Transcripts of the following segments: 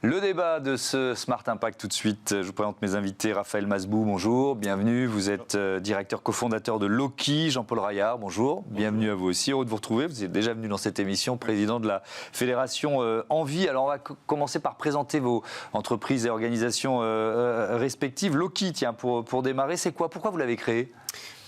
Le débat de ce Smart Impact tout de suite. Je vous présente mes invités. Raphaël Masbou, bonjour, bienvenue. Vous êtes directeur cofondateur de Loki. Jean-Paul Raillard, bonjour. Bienvenue à vous aussi. Heureux de vous retrouver. Vous êtes déjà venu dans cette émission, président de la fédération Envie. Alors on va commencer par présenter vos entreprises et organisations respectives. Loki, tiens, pour démarrer, c'est quoi? Pourquoi vous l'avez créé?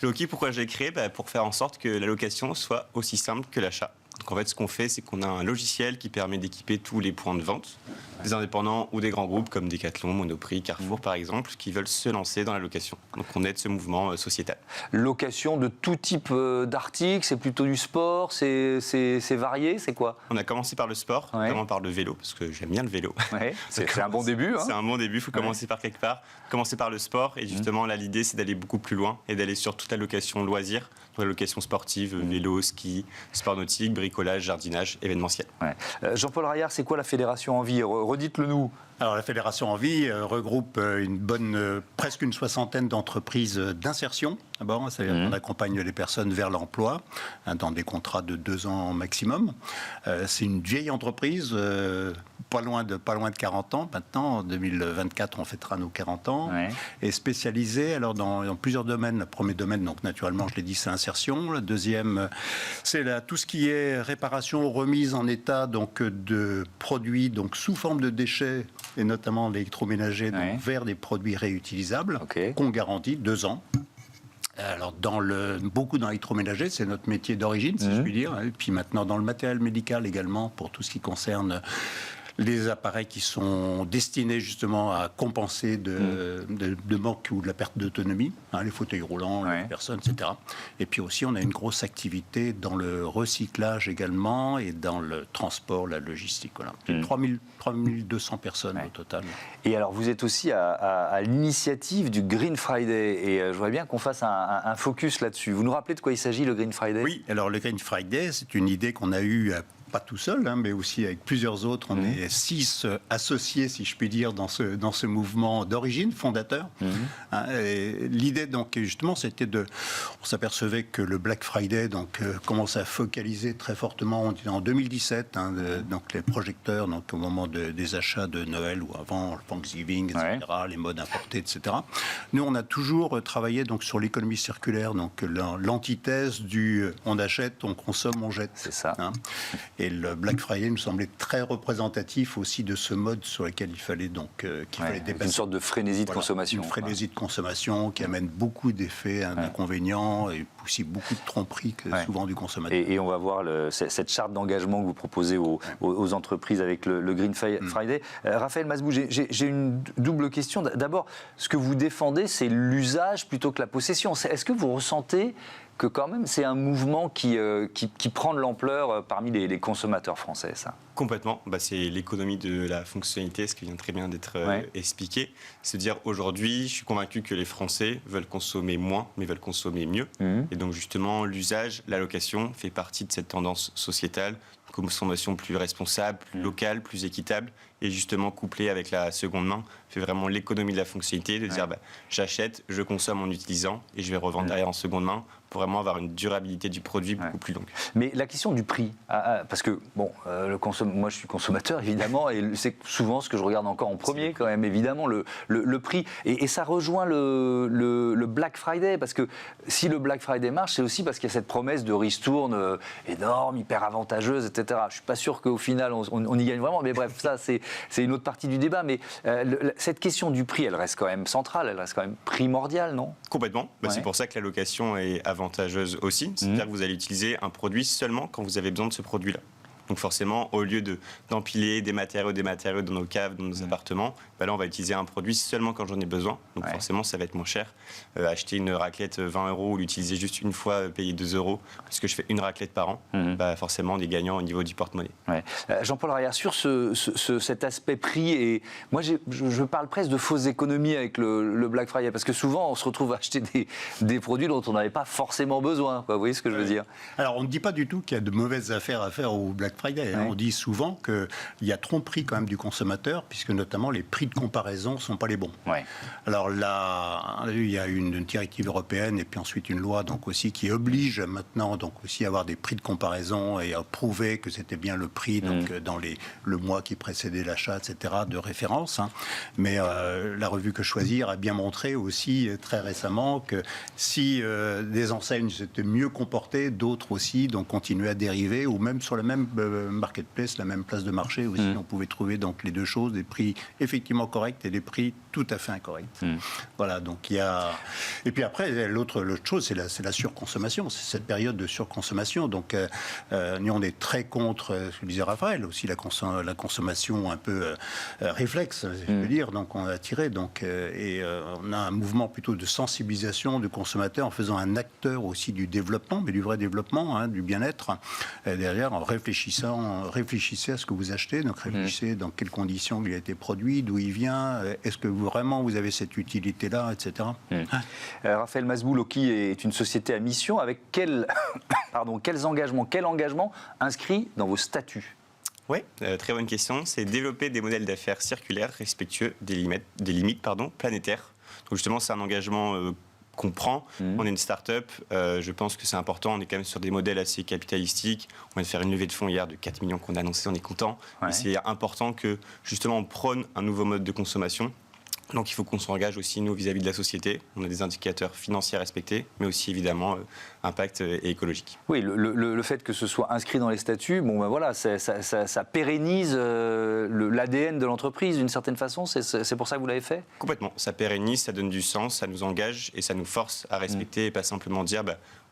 Loki, pourquoi je l'ai créé? Pour faire en sorte que la location soit aussi simple que l'achat. Donc en fait, ce qu'on fait, c'est qu'on a un logiciel qui permet d'équiper tous les points de vente, des indépendants ou des grands groupes comme Decathlon, Monoprix, Carrefour par exemple, qui veulent se lancer dans la location. Donc on aide ce mouvement sociétal. Location de tout type d'articles, c'est plutôt du sport, c'est varié, c'est quoi? On a commencé par le sport, notamment par le vélo, parce que j'aime bien le vélo. Ouais, c'est un bon début. Hein. C'est un bon début, il faut commencer par quelque part. Commencer par le sport, et justement là l'idée c'est d'aller beaucoup plus loin et d'aller sur toute la location loisirs, la location sportive, vélo, ski, sport nautique, bricolage, jardinage, événementiel. Ouais. Jean-Paul Raillard, c'est quoi la fédération Envie? Redites-le nous. Alors la fédération Envie regroupe presque une soixantaine d'entreprises d'insertion. D'abord, on accompagne les personnes vers l'emploi dans des contrats de 2 ans maximum. C'est une vieille entreprise, pas loin de 40 ans. Maintenant, en 2024, on fêtera nos 40 ans. Ouais. Et spécialisée dans plusieurs domaines. Le premier domaine, donc naturellement, je l'ai dit, c'est insertion. Le deuxième, c'est tout ce qui est réparation, remise en état de produits sous forme de déchets, et notamment l'électroménager, vers des produits réutilisables, qu'on garantit 2 ans. Alors, beaucoup dans l'électroménager, c'est notre métier d'origine, si je puis dire. Et puis maintenant, dans le matériel médical également, pour tout ce qui concerne les appareils qui sont destinés justement à compenser de manque ou de la perte d'autonomie, les fauteuils roulants, les personnes, etc. Et puis aussi, on a une grosse activité dans le recyclage également et dans le transport, la logistique. Voilà. 3200 personnes au total. Et alors, vous êtes aussi à l'initiative du Green Friday. Et je voudrais bien qu'on fasse un focus là-dessus. Vous nous rappelez de quoi il s'agit, le Green Friday? Oui, alors le Green Friday, c'est une idée qu'on a eue pas tout seul, mais aussi avec plusieurs autres. On est 6 associés, si je puis dire, dans ce mouvement d'origine, fondateur. L'idée, justement, c'était on s'apercevait que le Black Friday commençait à focaliser très fortement en 2017, les projecteurs, au moment des achats de Noël ou avant, le Thanksgiving, etc., les modes importés, etc. Nous, on a toujours travaillé sur l'économie circulaire, l'antithèse du on achète, on consomme, on jette. C'est ça. Et le Black Friday nous semblait très représentatif aussi de ce mode sur lequel il fallait dépasser. Une sorte de frénésie de consommation. Une frénésie de consommation qui amène beaucoup d'effets, d'inconvénients et aussi beaucoup de tromperies souvent du consommateur. Et on va voir cette charte d'engagement que vous proposez aux entreprises avec le Green Friday. Raphaël Masbou, j'ai une double question. D'abord, ce que vous défendez, c'est l'usage plutôt que la possession. Est-ce que vous ressentez que quand même c'est un mouvement qui prend de l'ampleur parmi les consommateurs français, ça? Complètement. C'est l'économie de la fonctionnalité, ce qui vient très bien d'être expliqué. C'est dire aujourd'hui, je suis convaincu que les Français veulent consommer moins, mais veulent consommer mieux. Et donc justement, l'usage, la location fait partie de cette tendance sociétale, consommation plus responsable, plus locale, plus équitable, et justement couplée avec la seconde main, fait vraiment l'économie de la fonctionnalité, de dire j'achète, je consomme en utilisant, et je vais revendre derrière en seconde main, pour vraiment avoir une durabilité du produit beaucoup plus longue. Mais la question du prix, parce que moi je suis consommateur évidemment, et c'est souvent ce que je regarde encore en premier quand même, évidemment, le prix. Et ça rejoint le Black Friday, parce que si le Black Friday marche, c'est aussi parce qu'il y a cette promesse de ristourne énorme, hyper avantageuse, etc. Je ne suis pas sûr qu'au final on y gagne vraiment, mais bref, ça c'est une autre partie du débat. Mais cette question du prix, elle reste quand même centrale, elle reste quand même primordiale, non? Complètement. C'est pour ça que la location est avantageuse aussi. C'est-à-dire que vous allez utiliser un produit seulement quand vous avez besoin de ce produit-là. Donc forcément, au lieu d'empiler des matériaux dans nos caves, dans nos appartements, là on va utiliser un produit seulement quand j'en ai besoin. Donc forcément, ça va être moins cher. Acheter une raclette 20 € ou l'utiliser juste une fois, payer 2 €, parce que je fais une raclette par an, forcément on est gagnant au niveau du porte-monnaie. Jean-Paul Raillard, sur cet aspect prix, et moi je parle presque de fausses économies avec le Black Friday, parce que souvent on se retrouve à acheter des produits dont on n'avait pas forcément besoin. Vous voyez ce que je veux dire? Alors on ne dit pas du tout qu'il y a de mauvaises affaires à faire au Black Friday. Ouais. On dit souvent qu'il y a tromperie quand même du consommateur, puisque notamment les prix de comparaison ne sont pas les bons. Ouais. Alors là, il y a une directive européenne et puis ensuite une loi donc aussi qui oblige maintenant donc aussi à avoir des prix de comparaison et à prouver que c'était bien le prix donc dans le mois qui précédait l'achat, etc. de référence. Hein. Mais la revue Que Choisir a bien montré aussi très récemment que si des enseignes s'étaient mieux comportées, d'autres aussi donc continuaient à dériver, ou même sur la même marketplace, la même place de marché aussi, on pouvait trouver donc les deux choses, des prix effectivement corrects et des prix tout à fait incorrects. Voilà, donc il y a... Et puis après, l'autre chose, c'est la surconsommation, c'est cette période de surconsommation. Donc nous, on est très contre, ce que disait Raphaël, aussi la consommation un peu réflexe, je veux dire, donc on a tiré, donc, on a un mouvement plutôt de sensibilisation du consommateur en faisant un acteur aussi du développement, mais du vrai développement, hein, du bien-être, derrière, en réfléchissez à ce que vous achetez, donc réfléchissez dans quelles conditions il a été produit, d'où il vient, est-ce que vraiment vous avez cette utilité-là, etc. Raphaël Masbou, Loki est une société à mission avec quel engagement inscrit dans vos statuts? Oui, très bonne question. C'est développer des modèles d'affaires circulaires respectueux des limites planétaires. Donc justement, c'est un engagement qu'on prend. On est une start-up. Je pense que c'est important. On est quand même sur des modèles assez capitalistiques. On vient de faire une levée de fonds hier de 4 millions qu'on a annoncé. On est content. Ouais. C'est important que justement on prône un nouveau mode de consommation. Donc il faut qu'on s'engage aussi, nous, vis-à-vis de la société. On a des indicateurs financiers à respecter, mais aussi, évidemment, impact et écologique. Oui, le fait que ce soit inscrit dans les statuts, bon, ben voilà, ça pérennise l'ADN de l'entreprise, d'une certaine façon. C'est pour ça que vous l'avez fait? Complètement. Ça pérennise, ça donne du sens, ça nous engage et ça nous force à respecter et pas simplement dire...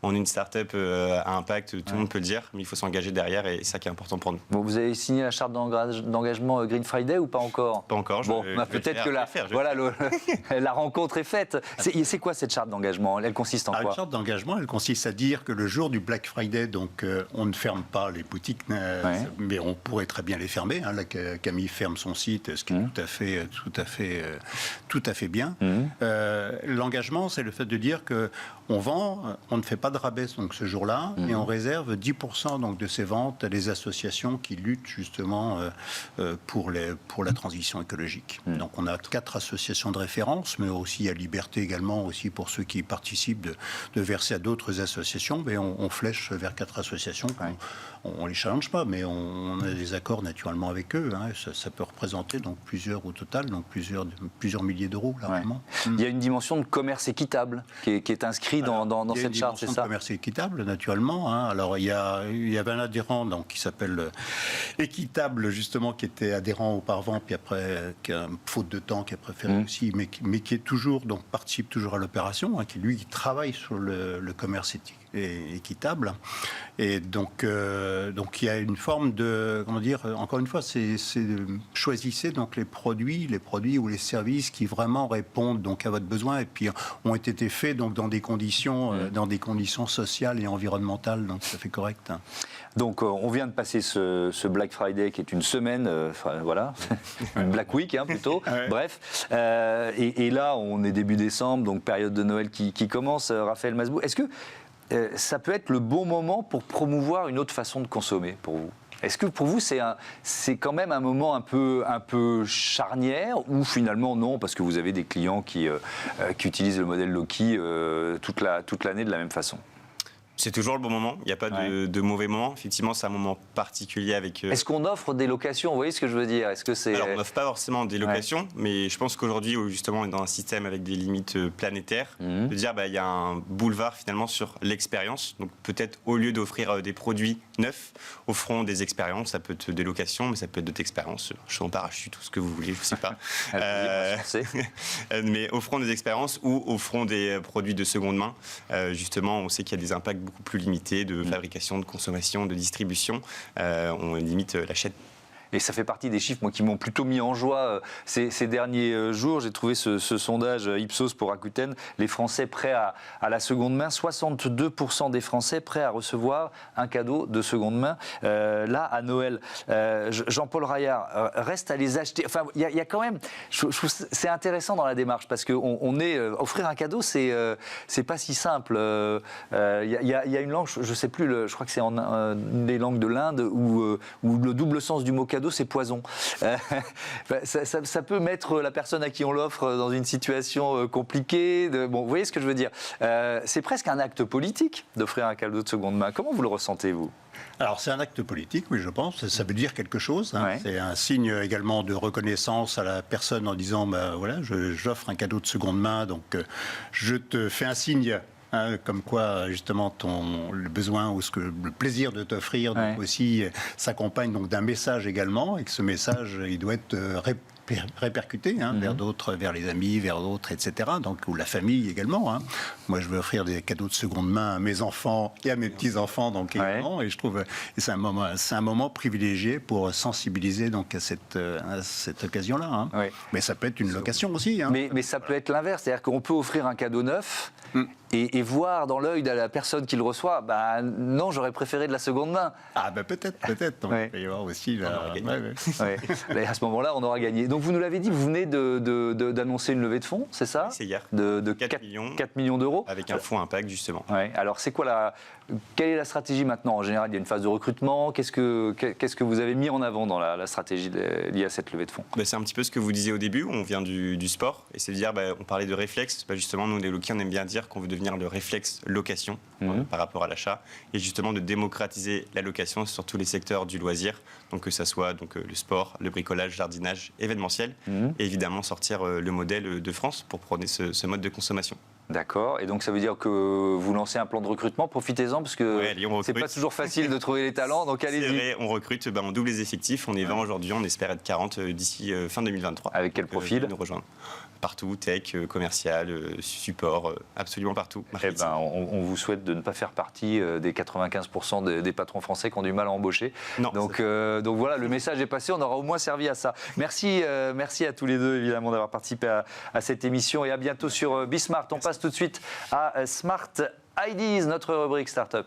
on est une start-up à impact, tout le monde peut le dire, mais il faut s'engager derrière et c'est ça qui est important pour nous. Bon, vous avez signé la charte d'engagement Green Friday ou pas encore? Pas encore. Bon, peut-être que la rencontre est faite. C'est quoi cette charte d'engagement? Elle consiste en quoi? La charte d'engagement, elle consiste à dire que le jour du Black Friday, donc on ne ferme pas les boutiques, mais on pourrait très bien les fermer. Hein. Là, Camille ferme son site, ce qui est tout à fait bien. L'engagement, c'est le fait de dire que on vend, on ne fait pas de rabais donc ce jour-là, et on réserve 10% donc de ces ventes à des associations qui luttent justement pour la transition écologique. Donc on a 4 associations de référence, mais aussi à Liberté également aussi pour ceux qui participent de verser à d'autres associations. Mais on flèche vers 4 associations. On les challenge pas, mais on a des accords naturellement avec eux. Hein, ça peut représenter donc plusieurs au total, donc plusieurs milliers d'euros largement. Il y a une dimension de commerce équitable qui est inscrite dans cette charte, c'est ça? De commerce équitable, naturellement. Hein. Alors il y avait un adhérent donc qui s'appelle Équitable justement, qui était adhérent auparavant, puis après, faute de temps, qui a préféré aussi, mais qui est toujours donc participe toujours à l'opération, hein, qui travaille sur le commerce équitable. Et donc il y a une forme de, comment dire, encore une fois, c'est choisissez donc les produits ou les services qui vraiment répondent donc à votre besoin et puis ont été faits donc dans des conditions sociales et environnementales, donc ça fait correct. Donc on vient de passer ce Black Friday qui est une semaine, voilà, une Black Week plutôt. Bref, et là on est début décembre, donc période de Noël qui commence. Raphaël Masbou, est-ce que ça peut être le bon moment pour promouvoir une autre façon de consommer pour vous? Est-ce que pour vous c'est quand même un moment un peu charnière, ou finalement non, parce que vous avez des clients qui utilisent le modèle Loki toute l'année de la même façon? C'est toujours le bon moment, il n'y a pas de mauvais moment. Effectivement, c'est un moment particulier avec... Est-ce qu'on offre des locations? Vous voyez ce que je veux dire? Est-ce que c'est... Alors, on n'offre pas forcément des locations, mais je pense qu'aujourd'hui, où justement on est dans un système avec des limites planétaires, de dire il y a un boulevard finalement sur l'expérience. Donc peut-être au lieu d'offrir des produits neufs, offrons des expériences. Ça peut être des locations, mais ça peut être d'autres expériences, chaud en parachute, tout ce que vous voulez, je ne sais pas. Mais offrons des expériences ou offrons des produits de seconde main. Justement, on sait qu'il y a des impacts beaucoup plus limités de fabrication, de consommation, de distribution. On limite la chaîne. et ça fait partie des chiffres moi, qui m'ont plutôt mis en joie ces derniers jours. J'ai trouvé ce sondage Ipsos pour Rakuten. Les Français prêts à la seconde main, 62% des Français prêts à recevoir un cadeau de seconde main là à Noël. Jean-Paul Raillard, reste à les acheter. Enfin, il y a quand même, je trouve c'est intéressant dans la démarche parce que offrir un cadeau, c'est pas si simple. Il y a une langue, je sais plus, je crois que c'est une des langues de l'Inde où le double sens du mot cadeau, c'est poison. Ça peut mettre la personne à qui on l'offre dans une situation compliquée. Bon, vous voyez ce que je veux dire. C'est presque un acte politique d'offrir un cadeau de seconde main. Comment vous le ressentez, vous ? Alors c'est un acte politique, oui je pense, ça veut dire quelque chose, hein. Ouais. C'est un signe également de reconnaissance à la personne en disant voilà, j'offre un cadeau de seconde main, donc je te fais un signe. Hein, comme quoi, justement, le besoin ou le plaisir de t'offrir donc aussi s'accompagne donc d'un message également, et que ce message, il doit être répercuté vers d'autres, vers les amis, vers d'autres, etc. Donc, ou la famille également. Hein. Moi, je veux offrir des cadeaux de seconde main à mes enfants et à mes petits-enfants, donc également. Et je trouve que c'est un moment privilégié pour sensibiliser donc à cette occasion-là. Hein. Oui. Mais ça peut être une location aussi. Hein. Mais ça peut être l'inverse, c'est-à-dire qu'on peut offrir un cadeau neuf. Et voir dans l'œil de la personne qui le reçoit, non, j'aurais préféré de la seconde main. Ah peut-être. Il peut y avoir aussi Et à ce moment-là, on aura gagné. Donc vous nous l'avez dit, vous venez d'annoncer une levée de fonds, c'est ça ? C'est hier. De 4 millions d'euros. Avec un fonds impact, justement. Ouais. Alors c'est quoi quelle est la stratégie maintenant ? En général, il y a une phase de recrutement. Qu'est-ce que vous avez mis en avant dans la stratégie liée à cette levée de fonds ? C'est un petit peu ce que vous disiez au début. On vient du sport. Et c'est de dire, on parlait de réflexe. Justement, nous, les Loki, on aime bien dire qu'on veut devenir le réflexe location par rapport à l'achat. Et justement, de démocratiser la location sur tous les secteurs du loisir. Donc que ça soit le sport, le bricolage, jardinage, événementiel. Et évidemment, sortir le modèle de France pour prôner ce mode de consommation. D'accord. Et donc ça veut dire que vous lancez un plan de recrutement. Profitez-en parce que c'est pas toujours facile de trouver les talents. Donc allez-y. C'est vrai, on recrute, on double les effectifs. On est 20 aujourd'hui. On espère être 40 d'ici fin 2023. Avec quel profil ? Nous rejoindre. Partout, tech, commercial, support, absolument partout. On vous souhaite de ne pas faire partie des 95% des patrons français qui ont du mal à embaucher. Non, donc voilà, le message est passé, on aura au moins servi à ça. Merci à tous les deux évidemment d'avoir participé à cette émission et à bientôt sur Bismart. On passe tout de suite à Smart Ideas, notre rubrique Startup.